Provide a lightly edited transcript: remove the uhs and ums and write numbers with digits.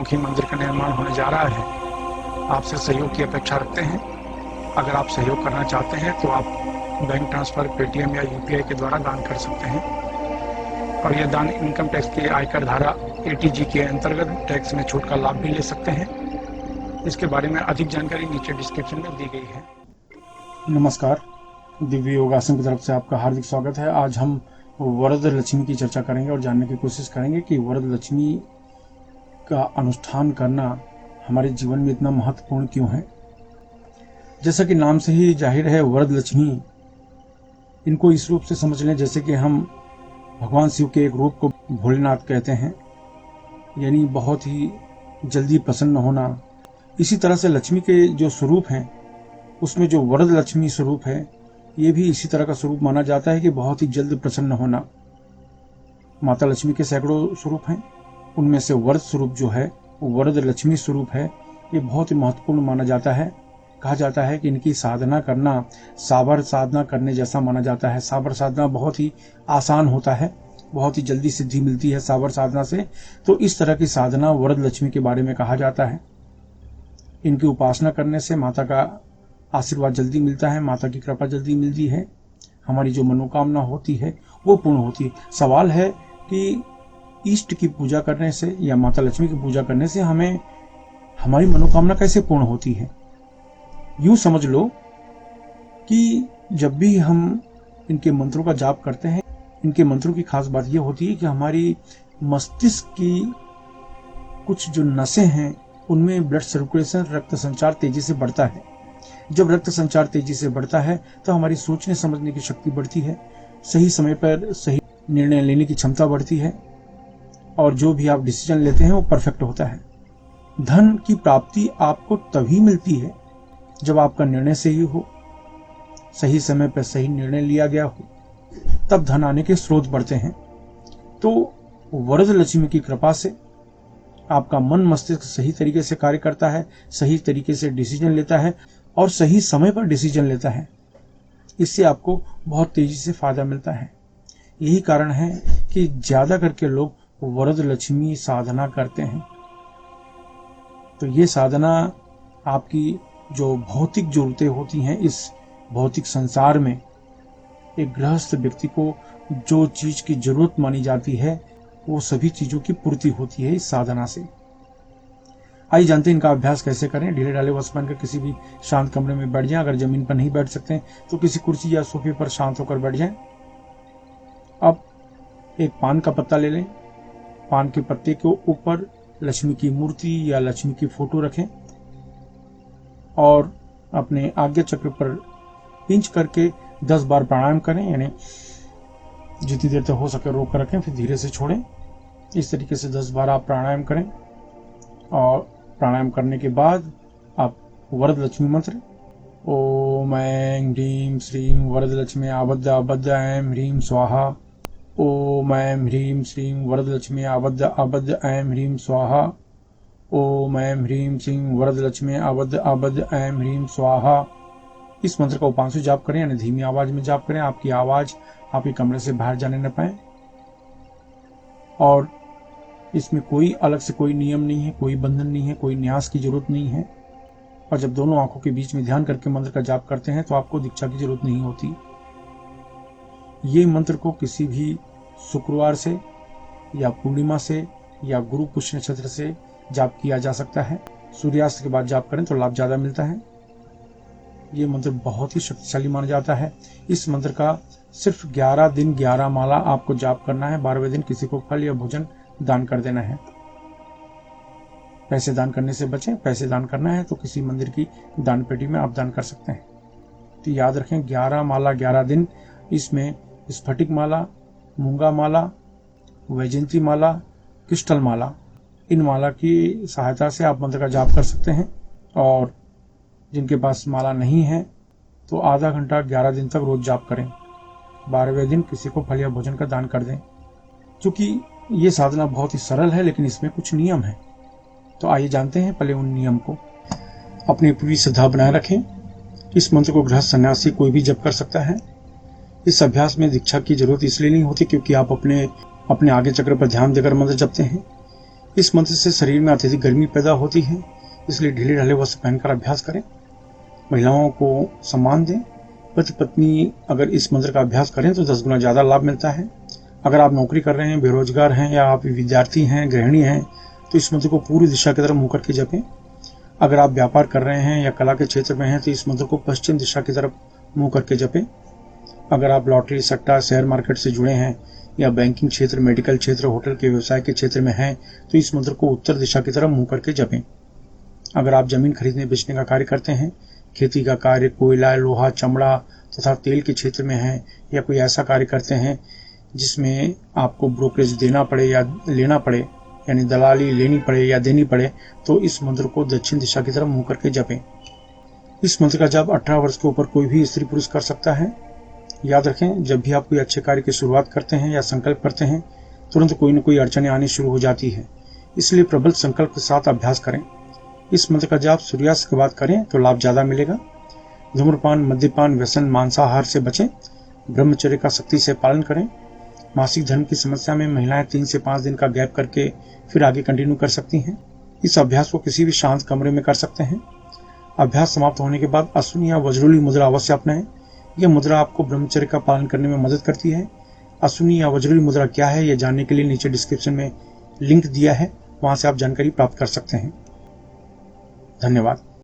चतुर्मुखी मंदिर का निर्माण होने जा रहा है। आपसे सहयोग की अपेक्षा रखते हैं। अगर आप सहयोग करना चाहते हैं तो आप बैंक ट्रांसफ़र, पेटीएम या यूपीआई के द्वारा दान कर सकते हैं और यह दान इनकम टैक्स की आयकर धारा एटीजी के अंतर्गत टैक्स में छूट का लाभ भी ले सकते हैं। इसके बारे में अधिक जानकारी नीचे डिस्क्रिप्शन में दी गई है। नमस्कार, दिव्य योगासन की तरफ से आपका हार्दिक स्वागत है। आज हम वरद लक्ष्मी की चर्चा करेंगे और जानने की कोशिश करेंगे कि वरद लक्ष्मी का अनुष्ठान करना हमारे जीवन में इतना महत्वपूर्ण क्यों है। जैसा कि नाम से ही जाहिर है, वरद लक्ष्मी, इनको इस रूप से समझ लें जैसे कि हम भगवान शिव के एक रूप को भोलेनाथ कहते हैं, यानी बहुत ही जल्दी प्रसन्न होना। इसी तरह से लक्ष्मी के जो स्वरूप हैं, उसमें जो वरद लक्ष्मी स्वरूप है, ये भी इसी तरह का स्वरूप माना जाता है कि बहुत ही जल्द प्रसन्न होना। माता लक्ष्मी के सैकड़ों स्वरूप हैं, उनमें से वरद स्वरूप जो है वो वरद लक्ष्मी स्वरूप है। ये बहुत ही महत्वपूर्ण माना जाता है। कहा जाता है कि इनकी साधना करना साबर साधना करने जैसा माना जाता है। साबर साधना बहुत ही आसान होता है, बहुत ही जल्दी सिद्धि मिलती है साबर साधना से। तो इस तरह की साधना वरद लक्ष्मी के बारे में कहा जाता है। इनकी उपासना करने से माता का आशीर्वाद जल्दी मिलता है, माता की कृपा जल्दी मिलती है, हमारी जो मनोकामना होती है वो पूर्ण होती है। सवाल है कि इष्ट की पूजा करने से या माता लक्ष्मी की पूजा करने से हमें हमारी मनोकामना कैसे पूर्ण होती है। यूं समझ लो कि जब भी हम इनके मंत्रों का जाप करते हैं, इनके मंत्रों की खास बात यह होती है कि हमारी मस्तिष्क की कुछ जो नसें हैं उनमें ब्लड सर्कुलेशन, रक्त संचार तेजी से बढ़ता है। जब रक्त संचार तेजी से बढ़ता है तो हमारी सोचने समझने की शक्ति बढ़ती है, सही समय पर सही निर्णय लेने की क्षमता बढ़ती है और जो भी आप डिसीजन लेते हैं वो परफेक्ट होता है। धन की प्राप्ति आपको तभी मिलती है जब आपका निर्णय सही हो, सही समय पर सही निर्णय लिया गया हो, तब धन आने के स्रोत बढ़ते हैं। तो वरद लक्ष्मी की कृपा से आपका मन मस्तिष्क सही तरीके से कार्य करता है, सही तरीके से डिसीजन लेता है और सही समय पर डिसीजन लेता है। इससे आपको बहुत तेजी से फायदा मिलता है। यही कारण है कि ज्यादा करके लोग वरद लक्ष्मी साधना करते हैं। तो ये साधना आपकी जो भौतिक जरूरतें होती हैं इस भौतिक संसार में, एक गृहस्थ व्यक्ति को जो चीज की जरूरत मानी जाती है वो सभी चीजों की पूर्ति होती है इस साधना से। आइए जानते हैं इनका अभ्यास कैसे करें। ढीले ढाले वस्त्र पहनकर किसी भी शांत कमरे में बैठ जाएं। अगर जमीन पर नहीं बैठ सकते तो किसी कुर्सी या सोफे पर शांत होकर बैठ जाएं। अब एक पान का पत्ता ले लें। पान के पत्ते के ऊपर लक्ष्मी की मूर्ति या लक्ष्मी की फोटो रखें और अपने आज्ञा चक्र पर पिंच करके 10 बार प्राणायाम करें, यानी जितनी देर तक हो सके रोक कर रखें, फिर धीरे से छोड़ें। इस तरीके से 10 बार आप प्राणायाम करें और प्राणायाम करने के बाद आप वरद लक्ष्मी मंत्र ओम ऐं ह्रीं श्रीं वरद लक्ष्मी आबद्ध आबद्ध ऐं ह्रीं स्वाहा, ओम ऐं ह्रीं श्रीं वरद लक्ष्मी आबद्ध आबद्ध ऐं ह्रीं स्वाहा, ओम ऐं ह्रीं श्रीं वरद लक्ष्मी आबद्ध आबद्ध ऐं ह्रीं स्वाहा। इस मंत्र का उपांशु जाप करें, यानी धीमी आवाज में जाप करें। आपकी आवाज आपके कमरे से बाहर जाने न पाए और इसमें कोई अलग से कोई नियम नहीं है, कोई बंधन नहीं है, कोई न्यास की जरूरत नहीं है। और जब दोनों आंखों के बीच में ध्यान करके मंत्र का जाप करते हैं तो आपको दीक्षा की जरूरत नहीं होती। ये मंत्र को किसी भी शुक्रवार से या पूर्णिमा से या गुरु पुष्य नक्षत्र से जाप किया जा सकता है। सूर्यास्त के बाद जाप करें तो लाभ ज्यादा मिलता है। ये मंत्र बहुत ही शक्तिशाली माना जाता है। इस मंत्र का सिर्फ 11 दिन 11 माला आपको जाप करना है। 12वें दिन किसी को फल या भोजन दान कर देना है। पैसे दान करने से बचें। पैसे दान करना है तो किसी मंदिर की दान पेटी में आप दान कर सकते हैं। तो याद रखें, 11 माला 11 दिन। इसमें स्फटिक माला, मूंगा माला, वैजयंती माला, क्रिस्टल माला, इन माला की सहायता से आप मंत्र का जाप कर सकते हैं। और जिनके पास माला नहीं है तो आधा घंटा 11 दिन तक रोज जाप करें। 12वें दिन किसी को फल या भोजन का दान कर दें। क्योंकि ये साधना बहुत ही सरल है लेकिन इसमें कुछ नियम है, तो आइए जानते हैं पहले उन नियम को। अपनी पूरी श्रद्धा बनाए रखें। इस मंत्र को गृहस्थ सन्यासी कोई भी जप कर सकता है। इस अभ्यास में दीक्षा की जरूरत इसलिए नहीं होती क्योंकि आप अपने आगे चक्र पर ध्यान देकर मंत्र जपते हैं। इस मंत्र से शरीर में अत्यधिक गर्मी पैदा होती है, इसलिए ढीले ढाले वस्त्र पहनकर अभ्यास करें। महिलाओं को सम्मान दें। पति पत्नी अगर इस मंत्र का अभ्यास करें तो 10 गुना ज़्यादा लाभ मिलता है। अगर आप नौकरी कर रहे हैं, बेरोजगार हैं या आप विद्यार्थी हैं, गृहिणी हैं, तो इस मंत्र को पूरी दिशा की तरफ मुँह करके जपें। अगर आप व्यापार कर रहे हैं या कला के क्षेत्र में हैं तो इस मंत्र को पश्चिम दिशा की तरफ मुँह करके जपें। अगर आप लॉटरी, सट्टा, शेयर मार्केट से जुड़े हैं या बैंकिंग क्षेत्र, मेडिकल क्षेत्र, होटल के व्यवसाय के क्षेत्र में हैं तो इस मंत्र को उत्तर दिशा की तरफ मुँह करके जपें। अगर आप जमीन खरीदने बेचने का कार्य करते हैं, खेती का कार्य, कोयला, लोहा, चमड़ा तथा तेल के क्षेत्र में हैं या कोई ऐसा कार्य करते हैं जिसमें आपको ब्रोकरेज देना पड़े या लेना पड़े, यानी दलाली लेनी पड़े या देनी पड़े, तो इस मंत्र को दक्षिण दिशा की तरफ मुँह करके जपें। इस मंत्र का जप 18 वर्ष के ऊपर कोई भी स्त्री पुरुष कर सकता है। याद रखें, जब भी आप कोई अच्छे कार्य की शुरुआत करते हैं या संकल्प करते हैं, तुरंत कोई न कोई अड़चनें आनी शुरू हो जाती है, इसलिए प्रबल संकल्प के साथ अभ्यास करें। इस मंत्र का जाप सूर्यास्त के बाद करें तो लाभ ज़्यादा मिलेगा। धूम्रपान, मद्यपान, व्यसन, मांसाहार से बचें। ब्रह्मचर्य का सख्ती से पालन करें। मासिक धर्म की समस्या में महिलाएं 3 से 5 दिन का गैप करके फिर आगे कंटिन्यू कर सकती हैं। इस अभ्यास को किसी भी शांत कमरे में कर सकते हैं। अभ्यास समाप्त होने के बाद अश्विनी या वज्रोली मुद्रा अवश्य अपनाएं। यह मुद्रा आपको ब्रह्मचर्य का पालन करने में मदद करती है। अश्विनी या वज्रोली मुद्रा क्या है, यह जानने के लिए नीचे डिस्क्रिप्शन में लिंक दिया है, वहां से आप जानकारी प्राप्त कर सकते हैं। धन्यवाद।